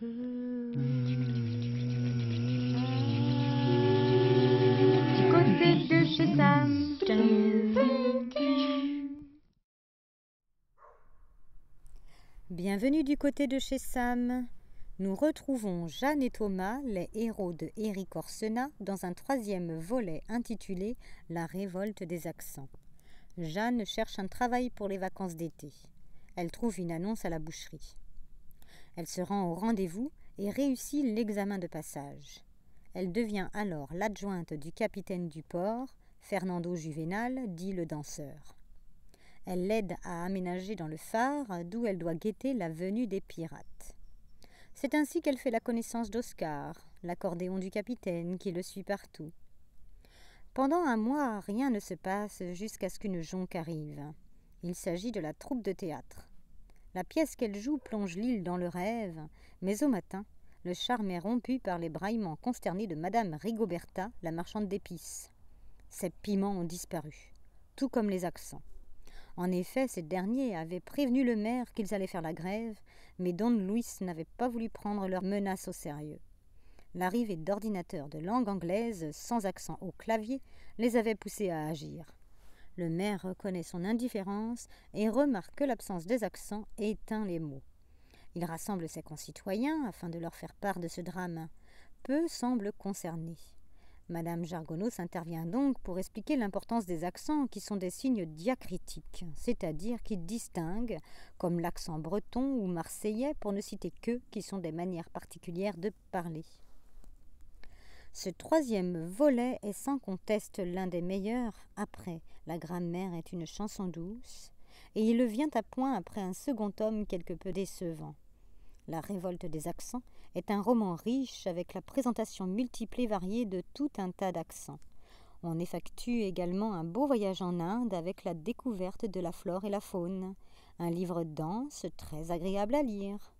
Du côté de chez Sam. Bienvenue du côté de chez Sam. Nous retrouvons Jeanne et Thomas, les héros de Éric Orsena, dans un troisième volet intitulé « La révolte des accents ». Jeanne cherche un travail pour les vacances d'été. Elle trouve une annonce à la boucherie. Elle se rend au rendez-vous et réussit l'examen de passage. Elle devient alors l'adjointe du capitaine du port, Fernando Juvenal, dit le danseur. Elle l'aide à aménager dans le phare, d'où elle doit guetter la venue des pirates. C'est ainsi qu'elle fait la connaissance d'Oscar, l'accordéon du capitaine qui le suit partout. Pendant un mois, rien ne se passe jusqu'à ce qu'une jonque arrive. Il s'agit de la troupe de théâtre. La pièce qu'elle joue plonge l'île dans le rêve, mais au matin, le charme est rompu par les braillements consternés de Madame Rigoberta, la marchande d'épices. Ses piments ont disparu, tout comme les accents. En effet, ces derniers avaient prévenu le maire qu'ils allaient faire la grève, mais Don Luis n'avait pas voulu prendre leurs menaces au sérieux. L'arrivée d'ordinateurs de langue anglaise sans accent au clavier les avait poussés à agir. Le maire reconnaît son indifférence et remarque que l'absence des accents éteint les mots. Il rassemble ses concitoyens afin de leur faire part de ce drame. Peu semblent concernés. Madame Jargonos intervient donc pour expliquer l'importance des accents qui sont des signes diacritiques, c'est-à-dire qui distinguent, comme l'accent breton ou marseillais pour ne citer qu'eux, qui sont des manières particulières de parler. Ce troisième volet est sans conteste l'un des meilleurs après La grammaire est une chanson douce, et il vient à point après un second tome quelque peu décevant. La révolte des accents est un roman riche avec la présentation multiple et variée de tout un tas d'accents. On effectue également un beau voyage en Inde avec la découverte de la flore et la faune. Un livre dense, très agréable à lire.